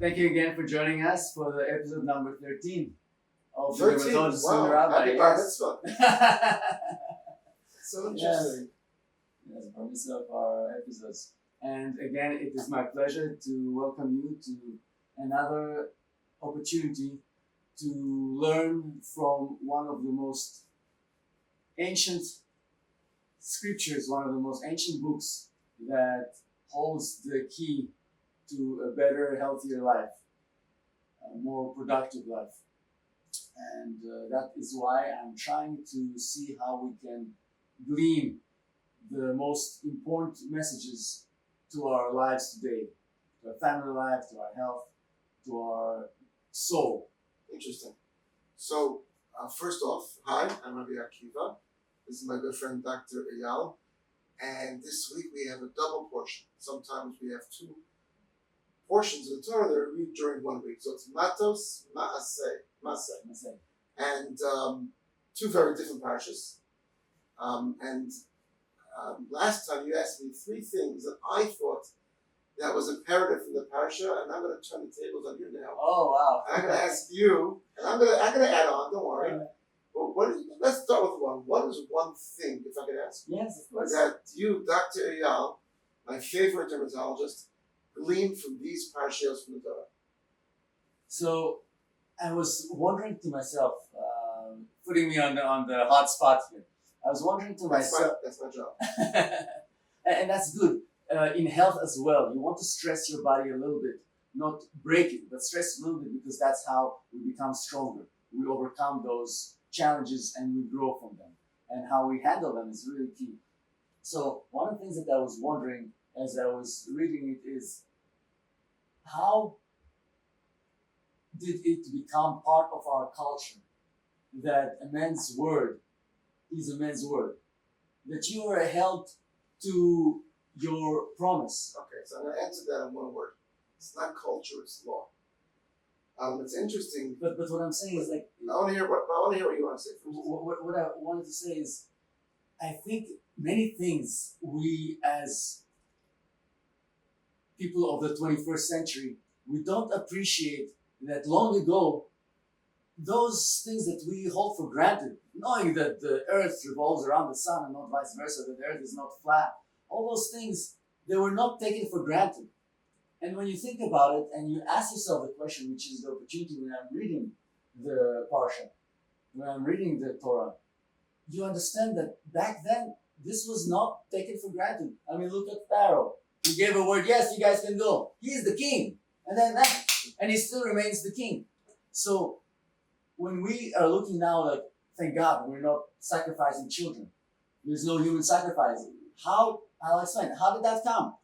Thank you again for joining us for the episode number 13 of the 13? Dermatologist The Wow, Rabbi. happy Bar Mitzvah. So interesting. Yes, Bar Mitzvah of our episodes. And again, it is my pleasure to welcome you to another opportunity to learn from one of the most ancient scriptures, one of the most ancient books that holds the key to a better, healthier life, a more productive life. And that is why I'm trying to see how we can glean the most important messages to our lives today, to our family life, to our health, to our soul. Interesting. So, first off, hi, I'm Rabbi Akiva. This is my good friend, Dr. Eyal. And this week we have a double portion. Sometimes we have two portions of the Torah that are read during 1 week. So it's Matot-Masei. And two very different parshas. Last time you asked me three things that I thought that was imperative from the parsha, and I'm going to turn the tables on you now. Oh, wow. I'm going to ask you, and I'm going to add on, don't worry. But let's start with one. What is one thing, if I could ask? Yes, of course. That you, Dr. Eyal, my favorite dermatologist, gleaned from these parshas from the Torah? So I was wondering to myself, putting me on the hot spot here. I was wondering to myself. That's my job. And that's good. In health as well, you want to stress your body a little bit, not break it, but stress a little bit, because that's how we become stronger. We overcome those challenges and we grow from them. And how we handle them is really key. So one of the things that I was wondering as I was reading it is, how did it become part of our culture that a man's word is a man's word? That you are held to your promise. Okay, so I'm going to answer that in one word. It's not culture, it's law. It's interesting. But what I'm saying is, like, I want to hear what you want to say first. What I wanted to say is, I think many things we as people of the 21st century, we don't appreciate that long ago, those things that we hold for granted, knowing that the earth revolves around the sun and not vice versa, that the earth is not flat, all those things, they were not taken for granted. And when you think about it and you ask yourself the question, which is the opportunity when I'm reading the Parsha, when I'm reading the Torah, you understand that back then, this was not taken for granted. I mean, look at Pharaoh. He gave a word, yes, you guys can go. He is the king. And he still remains the king. So when we are looking now, like, thank God, we're not sacrificing children. There's no human sacrifice. I'll explain. How did that come?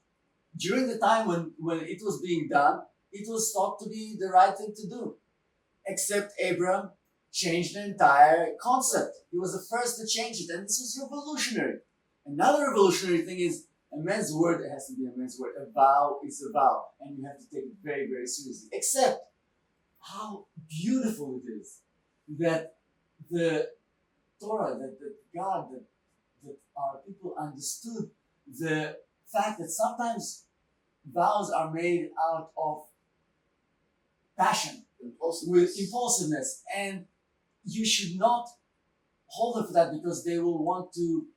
During the time when it was being done, it was thought to be the right thing to do. Except Abraham changed the entire concept. He was the first to change it, and this was revolutionary. Another revolutionary thing is, a man's word has to be a man's word. A vow is a vow, and you have to take it very, very seriously. Except how beautiful it is that the Torah, that God, that our people understood the fact that sometimes vows are made out of passion, with impulsiveness, and you should not hold them for that, because they will want to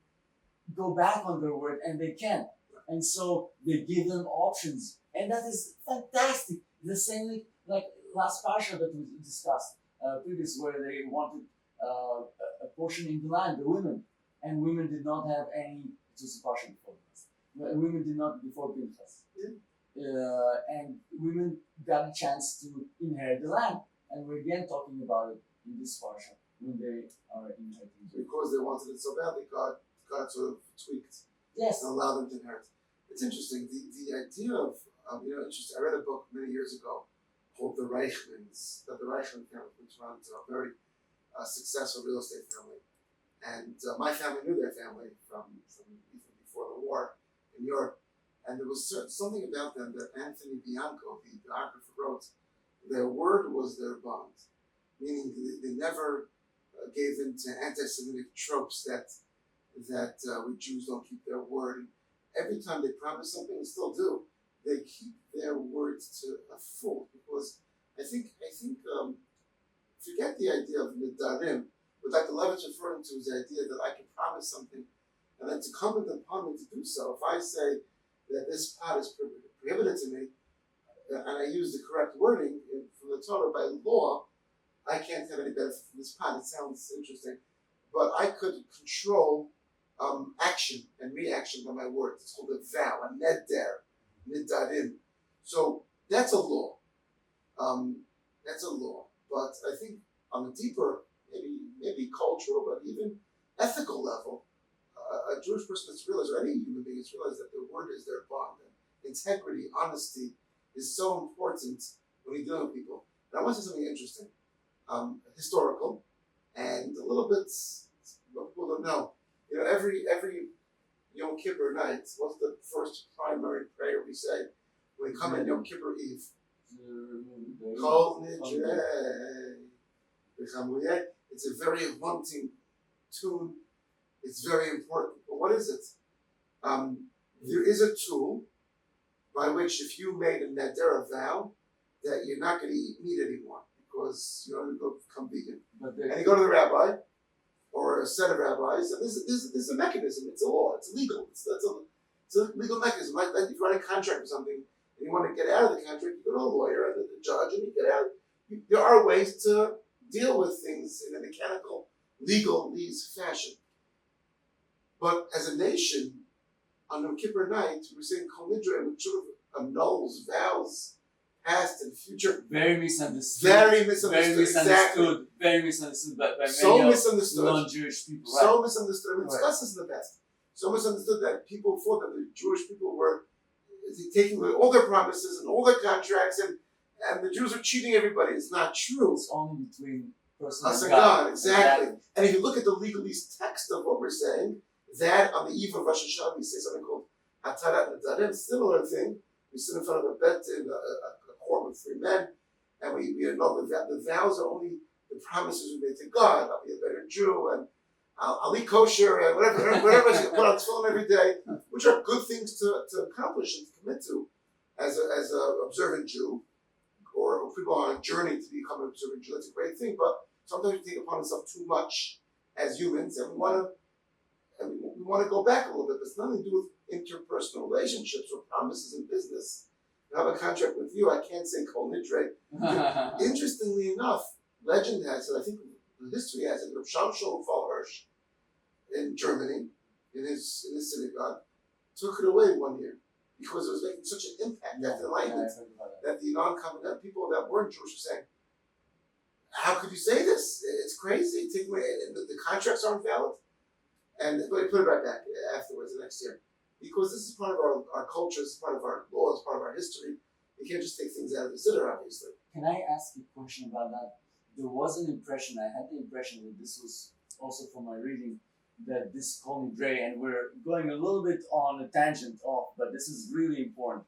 go back on their word, and they can't. And so they give them options, and that is fantastic. The same like last Parsha that we discussed previous, where they wanted a portion in the land, the women, and women did not have any. It was a Parsha before this. Women did not before Pinchas. And women got a chance to inherit the land. And we're again talking about it in this Parsha, when they are inheriting. Because they wanted it so badly, God sort of tweaked and allowed them to inherit. It's interesting. The idea of interesting. I read a book many years ago called The Reichmans, that the Reichman family, which runs a very successful real estate family. And my family knew their family from even before the war in Europe. And there was something about them that Anthony Bianco, the biographer, wrote. Their word was their bond, meaning they never gave in to anti-Semitic tropes that we Jews don't keep their word. And every time they promised something, and still do, they keep their words to a full, because I think forget the idea of nidarim. What Dr. Levitt's referring to is the idea that I can promise something, and then to come upon me to do so. If I say that this pot is prohibited to me, and I use the correct wording from the Torah by law, I can't have any benefit from this pot. It sounds interesting, but I could control action and reaction by my words. It's called a vow, a neder, nidarim. So that's a law. That's a law. But I think on a deeper, maybe cultural, but even ethical level, a Jewish person has realized, or any human being has realized, that their word is their bond. And integrity, honesty is so important when you're dealing with people. And I want to say something interesting, historical, and a little bit what people don't know. You know, every Yom Kippur night, what's the first primary prayer we say when we come in Yom Kippur Eve? Kol Nidrei. It's a very haunting tune. It's very important. But what is it? There is a tool by which, if you made a neder, a vow, that you're not going to eat meat anymore because you're going to become vegan. And you go to the rabbi or a set of rabbis, and there's a mechanism. It's a law. It's legal. It's a legal mechanism. Like if you write a contract or something and you want to get out of the contract, you go to a lawyer and the judge, and you get out. There are ways to deal with things in a mechanical, legalese fashion. But as a nation, on Yom Kippur night, we're saying Kol Nidrei, which sort of annuls vows, past and future. Very misunderstood. Very misunderstood. Exactly. Very misunderstood by so many misunderstood. non-Jewish people. Right? So misunderstood. We discussed this in the past. So misunderstood that people thought that the Jewish people were taking away all their promises and all their contracts, and the Jews were cheating everybody. It's not true. It's only between person us and and God. God. Exactly. And if you look at the legalese text of what we're saying, that on the eve of Rosh Hashanah we say something called Hatarat Nedarim, similar thing. We sit in front of a bet in a court with three men, and we know that the vows are only the promises we made to God. I'll be a better Jew, and I'll eat kosher, and whatever I should put on tefillin every day, which are good things to accomplish and to commit to as a observant Jew, or people on a journey to become an observant Jew. That's a great thing, but sometimes we take upon ourselves too much as humans, and we want to go back a little bit. But it's nothing to do with interpersonal relationships or promises in business. I have a contract with you, I can't say Kol Nidrei. Interestingly enough, legend has it, I think the history has it, Rav Shamshon Hirsch in Germany, in his synagogue, took it away one year because it was making such an impact after the Enlightenment that the non-covenant people that weren't Jewish were saying, how could you say this? It's crazy. Take away, the contracts aren't valid. But he put it right back afterwards the next year. Because this is part of our culture, this is part of our laws, part of our history. You can't just take things out of the sitter, obviously. Can I ask you a question about that? There was an impression, I had the impression that this was also from my reading, that this Kol Nidrei, and we're going a little bit on a tangent off, but this is really important.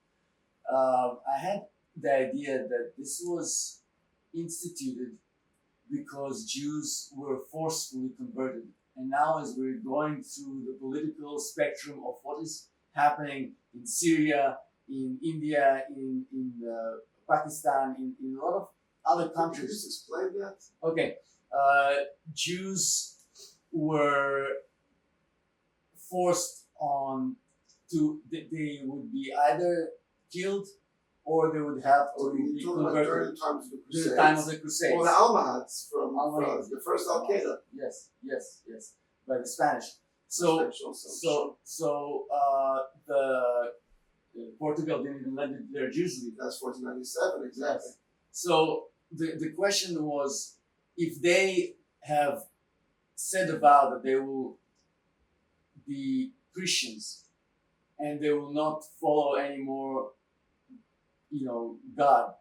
I had the idea that this was instituted because Jews were forcefully converted. And now, as we're going through the political spectrum of what is happening in Syria, in India, in Pakistan, in a lot of other countries. Can you just explain that? Okay. Jews were forced on to, they would be either killed or they would have to be converted during the times of the Crusades. During the time of the Crusades. Or the Almohads from the first Al-Qaeda. Yes, by the Spanish. So the Portugal didn't even lend their Jews leave. That's 1497, exactly. Yes. So the question was, if they have said a vow that they will be Christians and they will not follow any more, God,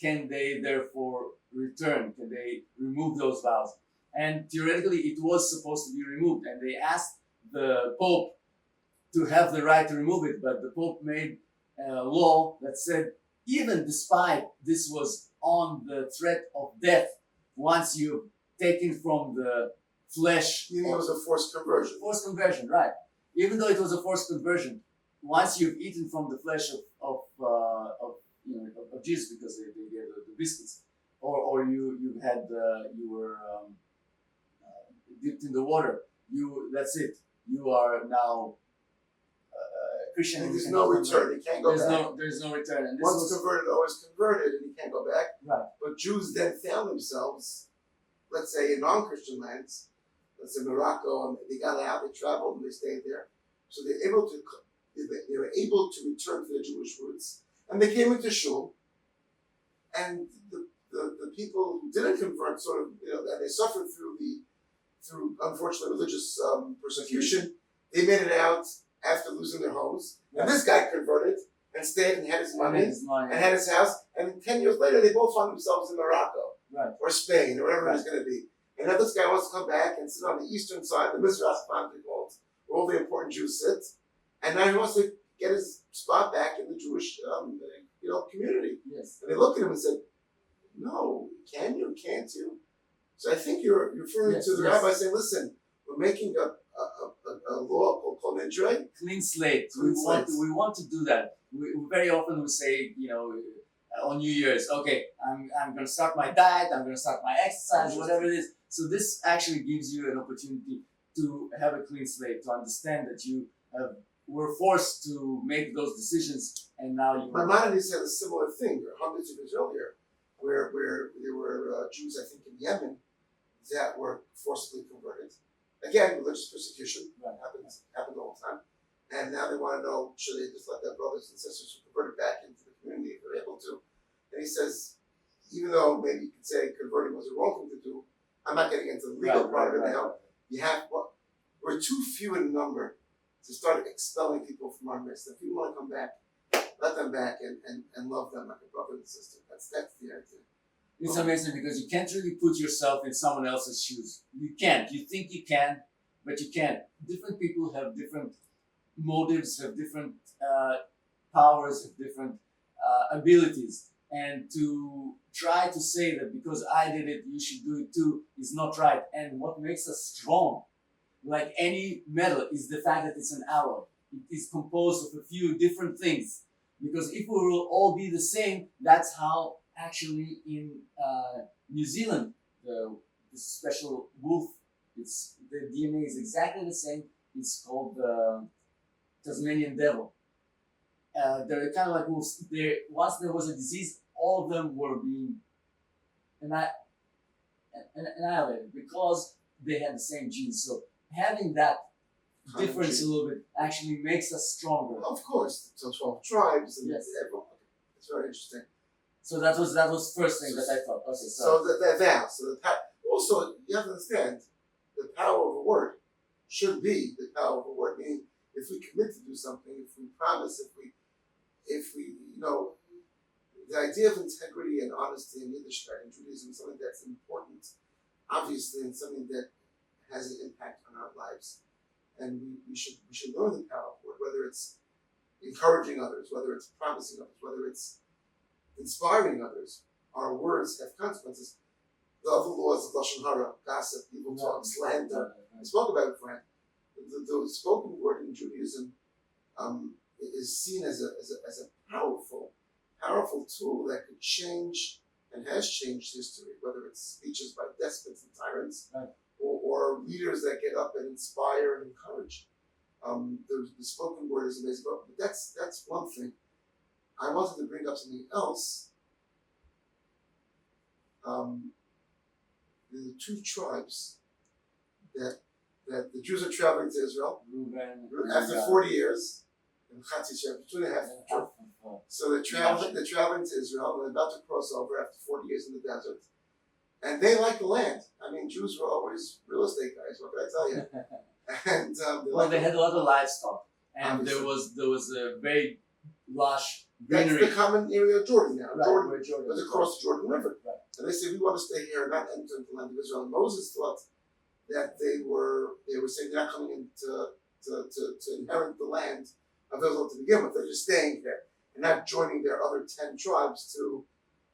can they therefore return? Can they remove those vows? And theoretically, it was supposed to be removed, and they asked the Pope to have the right to remove it, but the Pope made a law that said, even despite this was on the threat of death, once you've taken from the flesh. Meaning it was a forced conversion. Forced conversion, right. Even though it was a forced conversion, once you've eaten from the flesh of Jesus, because they gave the biscuits, or you had you were dipped in the water, that's it. You are now Christian. And there's no return. You can't go back. There's no return. And once converted, always converted, and you can't go back. Right. But Jews then found themselves, let's say, in non-Christian lands, let's say Morocco, and they got out, they traveled, and they stayed there. So they were able to return to their Jewish roots, and they came into shul, and the people who didn't convert sort of, and they suffered through unfortunately religious persecution. They made it out after losing their homes, and this guy converted and stayed and had his money and had his house, and 10 years later they both found themselves in Morocco or Spain or wherever it's going to be. And now this guy wants to come back and sit on the eastern side, the Mizrach called, where all the important Jews sit, and now he wants to get his spot back in the Jewish community. Yes. And they looked at him and said, "No, can you? Can't you?" So I think you're referring to the rabbi saying, "Listen, we're making a law called Nidre." Clean slate. We want to do that. We very often we say, on New Year's, okay, I'm going to start my diet, I'm going to start my exercise, whatever it is. So this actually gives you an opportunity to have a clean slate, to understand that you were forced to make those decisions, and now you. Maimonides had a similar thing hundreds of years earlier, where there were Jews, I think, in Yemen that were forcibly converted. Again, religious persecution happened all the time, and now they want to know, should they just let their brothers and sisters who converted back into the community if they're able to? And he says, even though maybe you could say converting was a wrong thing to do, I'm not getting into the legal part of it now. We're too few in number to start expelling people from our midst. If people want to come back, let them back and love them like a brother and sister. That's the idea. It's amazing because you can't really put yourself in someone else's shoes. You can't. You think you can, but you can't. Different people have different motives, have different powers, have different abilities. And to try to say that because I did it, you should do it too, is not right. And what makes us strong, like any metal, is the fact that it's an alloy. It is composed of a few different things. Because if we will all be the same, that's how actually in New Zealand, the special wolf, the DNA is exactly the same. It's called the Tasmanian devil. They're kind of like wolves. Once there was a disease, all of them were being annihilated because they had the same genes. So having that difference a little bit actually makes us stronger. Of course, so 12 tribes and everyone. It's very interesting. So that was first thing that I thought. Okay, so the vows. Also, you have to understand the power of a word should be the power of a word. Meaning, if we commit to do something, if we promise, if we the idea of integrity and honesty in Yiddishkeit and Judaism is something that's important, obviously, and something that has an impact on our lives. And we should learn the power of the word, whether it's encouraging others, whether it's promising others, whether it's inspiring others. Our words have consequences. The other laws of Lashon Hara, gossip, evil talk, slander. I spoke about it, Frank. The spoken word in Judaism is seen as a powerful tool that could change and has changed history, whether it's speeches by despots and tyrants, or leaders that get up and inspire and encourage. The spoken word is amazing, but that's one thing. I wanted to bring up something else. The two tribes that the Jews are traveling to Israel after 40 years, in 2.5 years. So they're traveling to Israel, and they're about to cross over after 40 years in the desert. And they like the land. I mean, Jews were always real estate guys. What can I tell you? And they had a lot of livestock, and obviously. there was a very lush greenery. That's the common area of Jordan now. Jordan was across the Jordan River. Right. And they said, we want to stay here and not enter into the land of Israel. And Moses thought that they were saying they're not coming in to inherit the land of Israel to begin with. They're just staying there and not joining their other 10 tribes to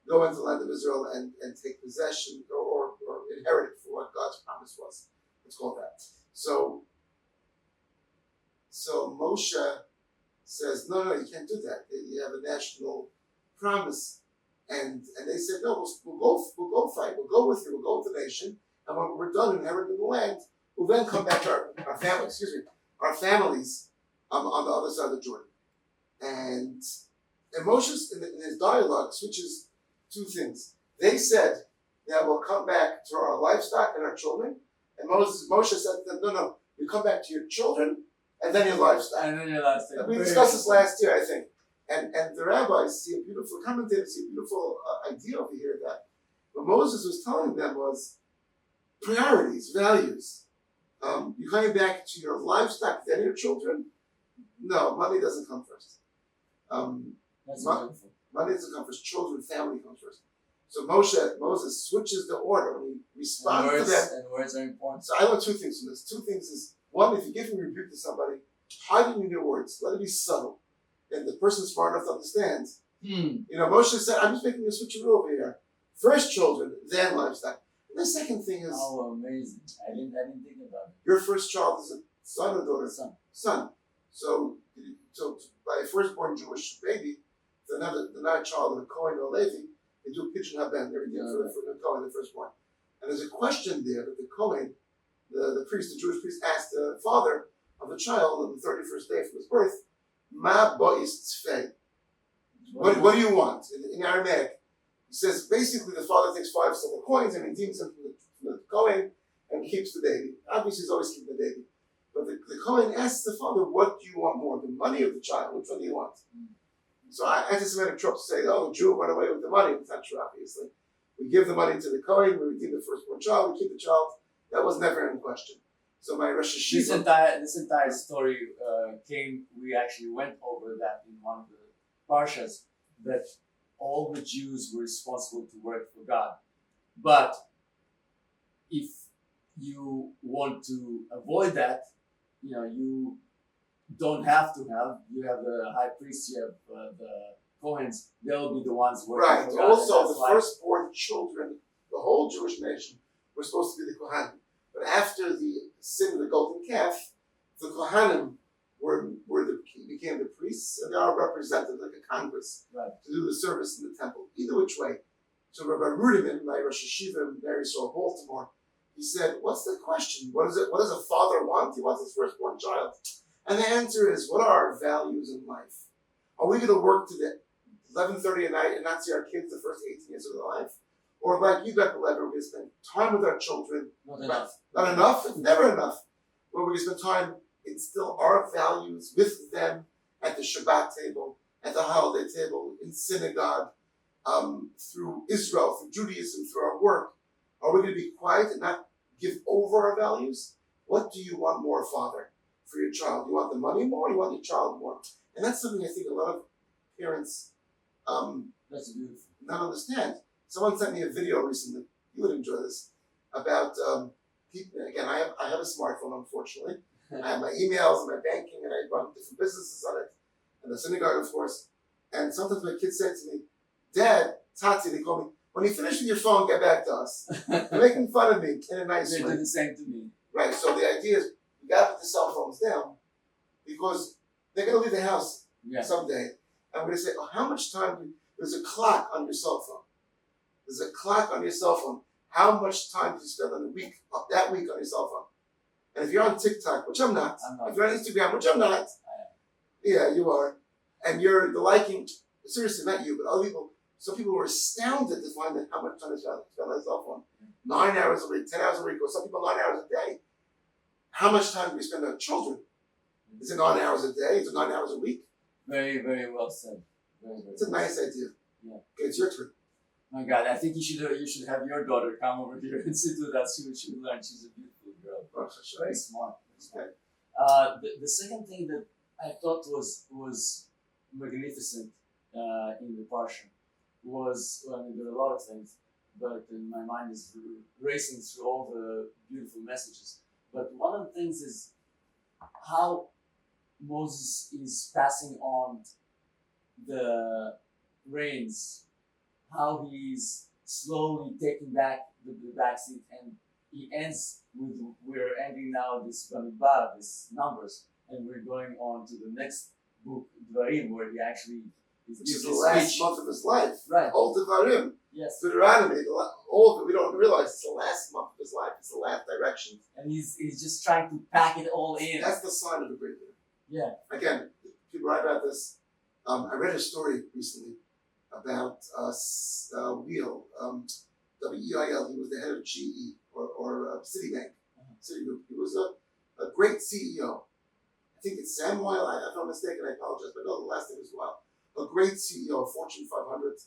go into the land of Israel and take possession or inherit it for what God's promise was. Let's call that. So Moshe says, no, you can't do that. You have a national promise. And they said, no, we'll go fight. We'll go with you. We'll go with the nation. And when we're done inheriting the land, we'll then come back to our families on the other side of the Jordan. And Moshe, in his dialogue, switches two things. They said that we'll come back to our livestock and our children. And Moshe said to them, no, you come back to your children and then your livestock. And we discussed this last year, I think. And the rabbis commentators see a beautiful idea over here that what Moses was telling them was priorities, values. You coming back to your livestock, then your children? No, money doesn't come first. Money doesn't come first. Children, family comes first. So Moses switches the order when he responds to them. And words are important. So I learned two things from this. Two things is, one, if you give a rebuke to somebody, hide it in your words. Let it be subtle. And the person's smart enough to understand. Moshe said, I'm just making a switcheroo over here. First children, then livestock. And the second thing is... Oh, amazing. I didn't think about it. Your first child is a son or daughter? Son. So by a firstborn Jewish baby, they're not a child of a Kohen or a Levi. They do pigeon haben every year for the Kohen, the firstborn. And there's a question there that the Kohen, the priest, the Jewish priest, asked the father of the child on the 31st day from his birth, Ma bo'is tzfei. What do you want? In Aramaic, he says basically the father takes 5 silver coins and redeems them from the Kohen and keeps the baby. Obviously, he's always keeping the baby. But the Kohen asks the father, what do you want more, the money or the child? Which one do you want? So anti-Semitic tropes say, the Jew went away with the money. It's not true, obviously. We give the money to the Kohen, we redeem the firstborn child, we keep the child. That was never in question. So my Rosh Hashanah... This entire story we actually went over that in one of the Parshas, that all the Jews were responsible to work for God. But if you want to avoid that, you don't have to have. You have the high priest, you have the Kohens. They'll be the ones working for God. Also, the firstborn children, the whole Jewish nation, were supposed to be the Kohanim. But after the sin of the golden calf, the Kohanim became the priests, and they are represented like a congress to do the service in the temple. Either which way. So Rabbi Reuven, my Rosh Hashiva in Mary Saw Baltimore, he said, what's the question? What does a father want? He wants his firstborn child. And the answer is, what are our values in life? Are we going to work to the 11:30 at night and not see our kids the first 18 years of their life? Or like you got the letter, we're going to spend time with our children. Not enough. Not enough? It's never enough. We're going to spend time, instill our values with them at the Shabbat table, at the holiday table, in synagogue, through Israel, through Judaism, through our work. Are we going to be quiet and not give over our values? What do you want more, Father, for your child? You want the money more, or you want your child more? And that's something I think a lot of parents That's beautiful. not understand. Someone sent me a video recently, you would enjoy this, about people. Again, I have a smartphone, unfortunately. I have my emails and my banking, and I run different businesses on it, and the synagogue, of course. And sometimes my kids say to me, Dad, Tati, they call me, when you finish with your phone, get back to us. They're making fun of me in a nice way. They do the same to me. Right, so the idea is, you got to put the cell phones down, because they're going to leave the house someday. And we're going to say, how much time there's a clock on your cell phone. There's a clock on your cell phone. How much time do you spend on that week on your cell phone? And if you're on TikTok, which I'm not. If you're on Instagram, which I'm not. Yeah, you are. And you're the liking, seriously, not you, but other people. Some people were astounded to find out how much time they spend on their cell phone. 9 hours a week, 10 hours a week, or some people 9 hours a day. How much time do we spend on children? Is it 9 hours a day? Is it 9 hours a week? Very, very well said. Very, very it's a nice idea. Yeah. Okay, it's your turn. My God, I think you should have your daughter come over here and sit with us. She would learn. She's a beautiful girl. Very smart. Very smart. The second thing that I thought was magnificent in the Parsha was, there are a lot of things, but my mind is racing through all the beautiful messages. But one of the things is how Moses is passing on the reins, how he's slowly taking back the backseat, and he ends with, we're ending now this Bamidbar, this Numbers, and we're going on to the next book Dvarim, where he actually which gives is the his last speech. month of his life. Right. All Devarim, Yes. Deuteronomy, all of it, we don't realize it's the last month of his life. It's the last direction. And he's just trying to pack it all in. That's the sign of a great leader. Yeah. Again, people write about this. I read a story recently about Wheel, W-E-I-L. He was the head of GE or Citibank, Citigroup. He was a great CEO. I think it's Samuel. If I'm mistaken, I apologize, but no, the last name is Weil. A great CEO of Fortune 500,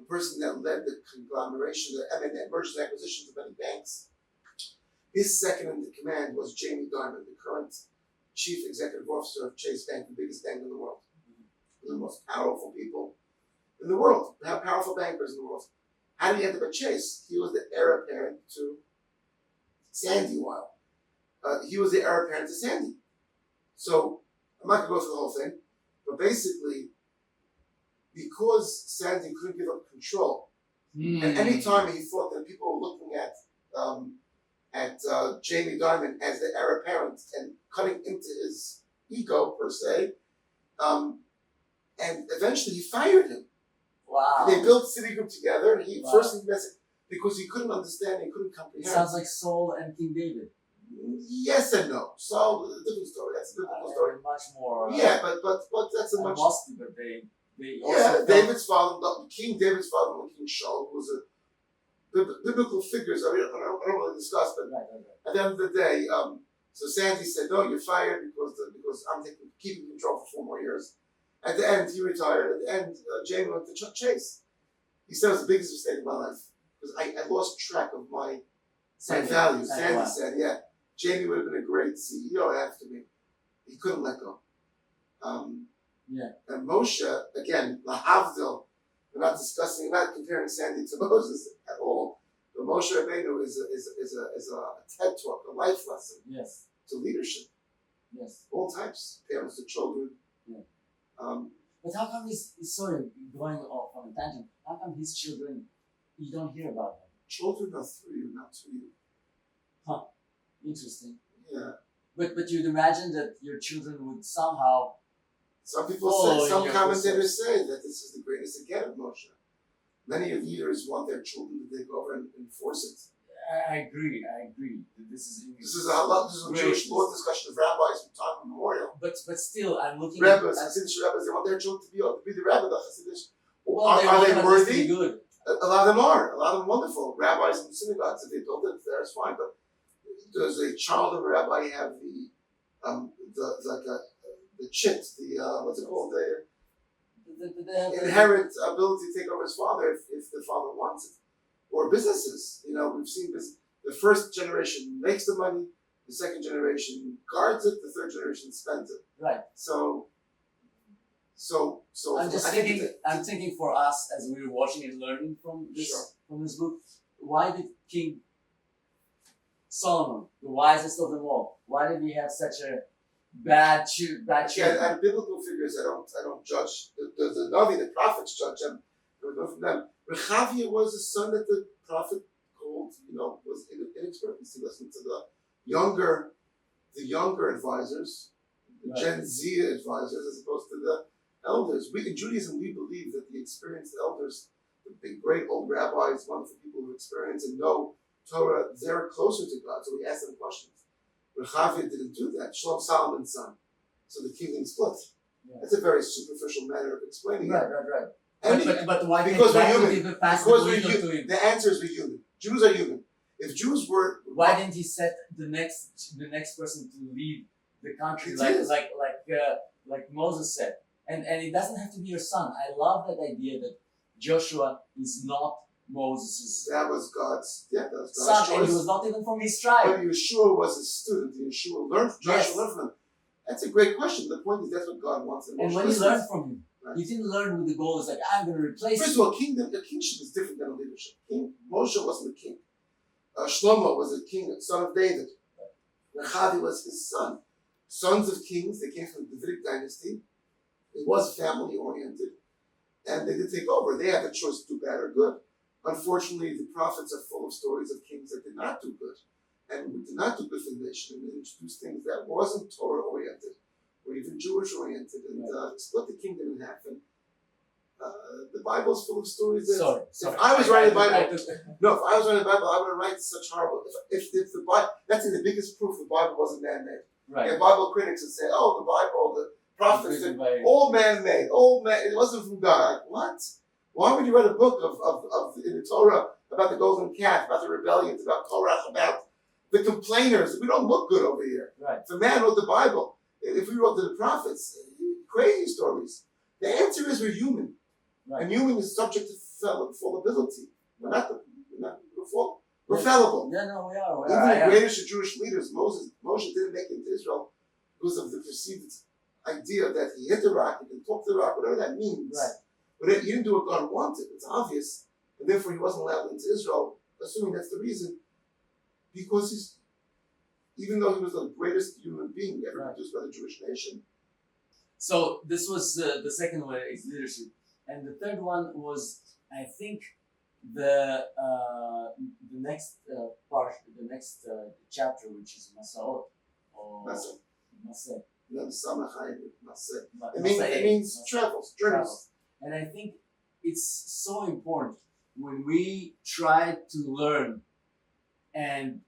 a person that led the conglomeration, the M&A, mergers and acquisitions of many banks. His second in command was Jamie Dimon, the current chief executive officer of Chase Bank, the biggest bank in the world. One of the most powerful people in the world, powerful bankers in the world. How did he end up at Chase? He was the heir apparent to Sandy Weil. He was the heir apparent to Sandy. So, I'm not going to go through the whole thing, but basically, because Sandy couldn't give up control, and any time he thought that people were looking at Jamie Dimon as the heir apparent and cutting into his ego, per se, and eventually he fired him. Wow. They built Citigroup together, and he first invested because he couldn't understand, he couldn't comprehend. It sounds like Saul and King David. Yes and no. So, a different story. That's a different story. Much more. Yeah, but that's a much. Must be, but they also. David's father, King David's father, King Shaul, who was a biblical figures. I don't really discuss, but at the end of the day, so Sandy said, "No, you're fired because I'm keeping control for 4 more years." At the end, he retired. At the end, Jamie went to Chase. He said it was the biggest mistake of my life because I lost track of my values. Sandy said, "Yeah, Jamie would have been a great CEO after me. He couldn't let go." And Moshe, again, lahavdil, we're not comparing Sandy to Moses at all. But Moshe Rabbeinu is a TED talk, a life lesson. Yes. To leadership. Yes. All types, parents to children. Yeah. But how come he's sorry, going off on a tangent, how come his children, you don't hear about them? Children are through you, not to you. Huh. Interesting. Yeah. But you'd imagine that your children would somehow. Some commentators say that this is the greatest again of Moshe. Many leaders want their children to take over and enforce it. I agree. This is a Jewish law discussion of rabbis from time immemorial. But still, I'm looking rabbis, Hasidic rabbis, they want their children to be the rabbi, the Hasidic. Well, are they worthy? Good. A lot of them are. A lot of them wonderful. Rabbis in synagogues, if they build it there, it's fine. But does a child of a rabbi have the chit, what's it called? The inherent ability to take over his father if the father wants it. Or businesses. We've seen this. The first generation makes the money, the second generation guards it, the third generation spends it. Right. So I'm thinking for us as we were watching and learning from this book, why did King Solomon, the wisest of them all, why did he have such a bad children? And biblical figures, I don't judge. The Navi, the prophets judge them. We go from them. Rechavia was a son that the prophet called, was inexperienced. He listened to the younger advisors, the Gen Z advisors, as opposed to the elders. In Judaism, we believe that the experienced elders, the big, great old rabbis, wonderful people who experience and know Torah, they're closer to God. So we ask them questions. Rechavia didn't do that. Shalom Solomon's son. So the kingdom split. Yeah. That's a very superficial manner of explaining it. Right. But why? Because we're human. Because we're human. The answer is we're human. Jews are human. If Jews were, why didn't he set the next person to lead the country like Moses said? And it doesn't have to be your son. I love that idea that Joshua is not Moses'. That was God's son, choice. And he was not even from his tribe. But Yeshua was a student. Joshua learned from him. That's a great question. The point is that's what God wants. And when he learned from him, he didn't learn with the goal. It's like, I'm going to replace First of all, the kingship is different than a leadership. Moshe wasn't a king. Shlomo was a king, son of David. Rechavi was his son. Sons of kings, they came from the Davidic dynasty. It was family oriented. And they did take over. They had the choice to do bad or good. Unfortunately, the prophets are full of stories of kings that did not do good. And did not do good for the nation. And they introduced things that wasn't Torah oriented. or even Jewish oriented, and split the kingdom in half. And the Bible's full of stories that Sorry. if I was writing the Bible, if I was writing the Bible, I wouldn't write such horrible. If the Bible, that's the biggest proof the Bible wasn't man-made. Right. And Bible critics would say, "Oh, the Bible, the prophets, all man-made, it wasn't from God." Like, what? Why would you write a book of in the Torah about the golden calf, about the rebellions, about Korach, about the complainers? We don't look good over here. Right. If a man wrote the Bible, if we wrote the prophets, crazy stories. The answer is we're human. Right. And human is subject to fallibility. We're fallible. Yeah, no, we are. Even the greatest of Jewish leaders, Moshe didn't make it into Israel because of the perceived idea that he hit the rock, he can talk to the rock, whatever that means. Right. But he didn't do what God wanted. It's obvious. And therefore he wasn't allowed into Israel, assuming that's the reason. Because even though he was the greatest human being ever produced by the Jewish nation. So this was the second way is leadership. And the third one was, I think, the next part, the next chapter, which is Masaot or Masei. It means travels, journeys. And I think it's so important when we try to learn and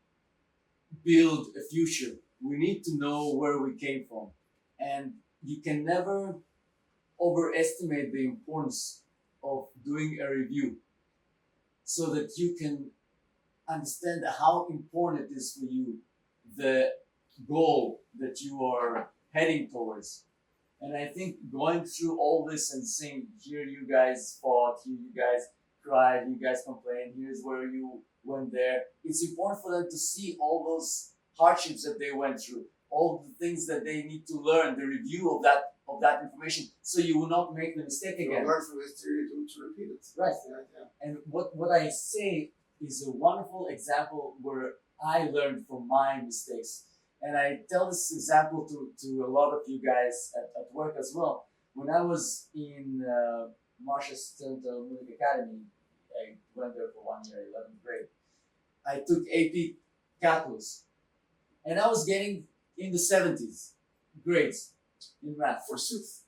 build a future. We need to know where we came from, and you can never overestimate the importance of doing a review so that you can understand how important it is for you, the goal that you are heading towards. And I think going through all this and seeing, here you guys fought, here you guys cried, you guys complained, here's where you went there. It's important for them to see all those hardships that they went through, all the things that they need to learn, the review of that information, so you will not make the mistake again. Learn from history to repeat it. Right. Yeah. And what I say is a wonderful example where I learned from my mistakes. And I tell this example to a lot of you guys at work as well. When I was in Marsha's Talmudic Academy, I went there for 1 year, 11th grade. I took AP calculus, and I was getting in the 70s grades in math. Forsooth.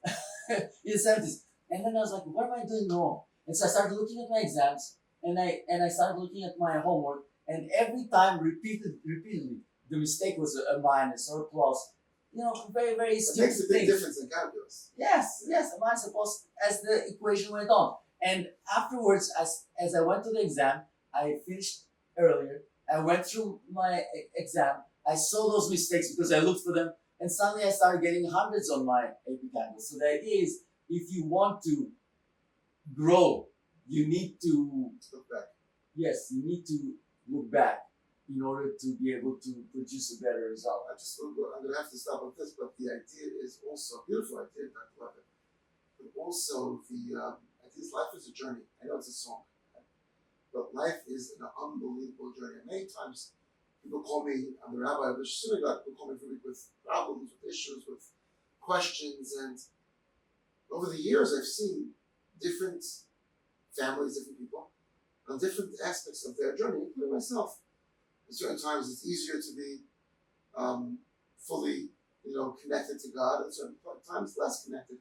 In the 70s. And then I was like, what am I doing wrong? And so I started looking at my exams, and I started looking at my homework, and every time repeatedly, the mistake was a minus or a plus. You know, very, very stupid things. It makes a big difference in calculus. Yes, a minus, a plus, as the equation went on. And afterwards, as I went to the exam, I finished earlier. I went through my exam. I saw those mistakes because I looked for them, and suddenly I started getting hundreds on my AP calculus. So the idea is, if you want to grow, you need to look back. Yes, you need to look back in order to be able to produce a better result. I'm going to have to stop with this, but the idea is also a beautiful idea, Dr. Levin. But also the idea is life is a journey. I know it's a song, but life is an unbelievable journey. And many times people call me, I'm the rabbi of the synagogue, people call me with problems, with issues, with questions. And over the years, I've seen different families, different people, on different aspects of their journey, including myself. At certain times, it's easier to be fully, connected to God. At certain times, less connected.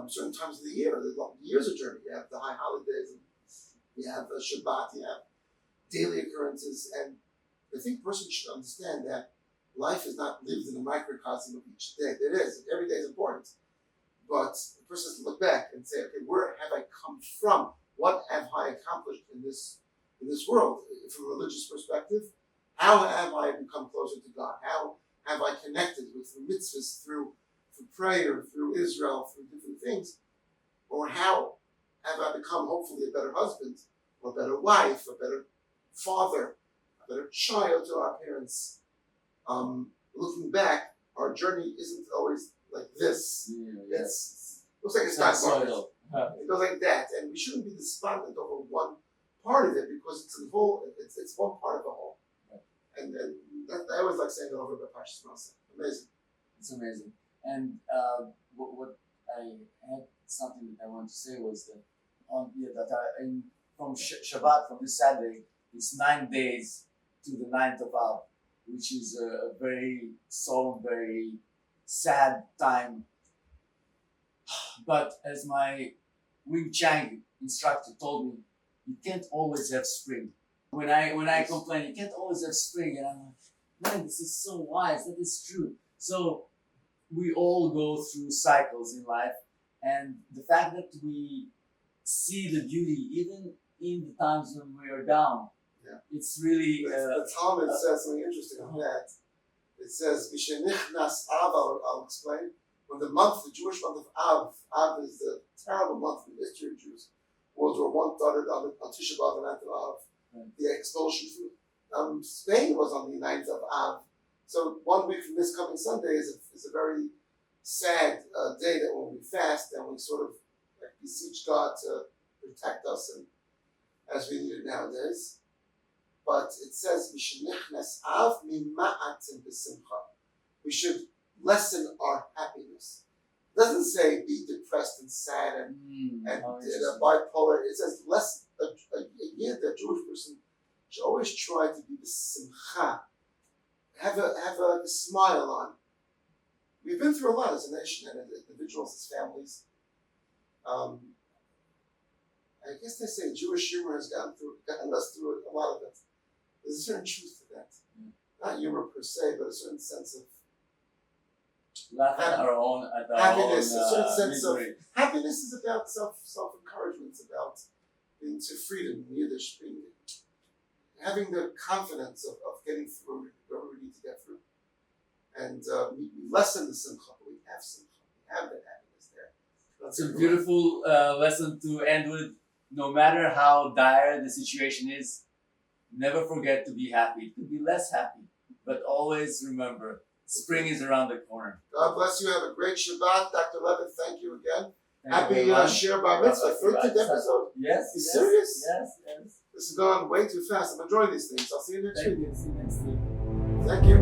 Certain times of the year, there's years of journey. You have the high holidays, and you have Shabbat, you have daily occurrences, and I think a person should understand that life is not lived in a microcosm of each day. It is. Every day is important. But the person has to look back and say, okay, where have I come from? What have I accomplished in this world? From a religious perspective, how have I become closer to God? How have I connected with the mitzvahs through prayer, through Israel, through different things? Or how have I become hopefully a better husband, or a better wife, a better father, a better child to our parents? Looking back, our journey isn't always like this. Yeah. It looks like it's not soil. It goes like that, and we shouldn't be despondent over one part of it because it's a whole. It's one part of the whole. Right. And that, I always like saying that over about Parshat Matot-Masei. Amazing. It's amazing. And what I had something that I wanted to say was that from Shabbat, from this Saturday, it's 9 days to the 9th of Av, which is a very solemn, very sad time. But as my Wing Chang instructor told me, you can't always have spring. When I complain, you can't always have spring, and I'm like, man, this is so wise. That is true. So we all go through cycles in life, and the fact that we see the beauty even in the times when we are down, it's really. The Talmud says something interesting on that. It says, "Mishenichnas Av." I'll explain. When the Jewish month of Av is the terrible month in the history of Jews. World War I started on Tisha B'Av and after Av. The expulsion from Spain was on the 9th of Av. So 1 week from this coming Sunday is a very sad day that when we fast and we sort of beseech God to protect us and as we need it nowadays. But it says, "Mishenichnas Av mima'atim b'simcha." We should lessen our happiness. It doesn't say be depressed and sad and bipolar. It says the Jewish person should always try to be the simcha. Have a smile on. We've been through a lot as a nation and as individuals, as families. I guess they say Jewish humor has gotten us through a lot of it. There's a certain truth to that. Not humor per se, but a certain sense of laugh at our own happiness, a certain sense misery. of happiness is about self-encouragement. It's about being to freedom in Yiddish, having the confidence of getting through whatever we need to get through. And we lessen the simcha, but we have simcha. We have that happiness there. It's a beautiful lesson to end with. No matter how dire the situation is, never forget to be happy. It could be less happy, but always remember, spring is around the corner. God bless you. Have a great Shabbat. Dr. Levin, thank you again. Thank Happy you Shir Bar Mitzvah. 13th episode? Yes. You serious? Yes. This is going way too fast. I'm enjoying these things. I'll see you next week. See you next week. Thank you.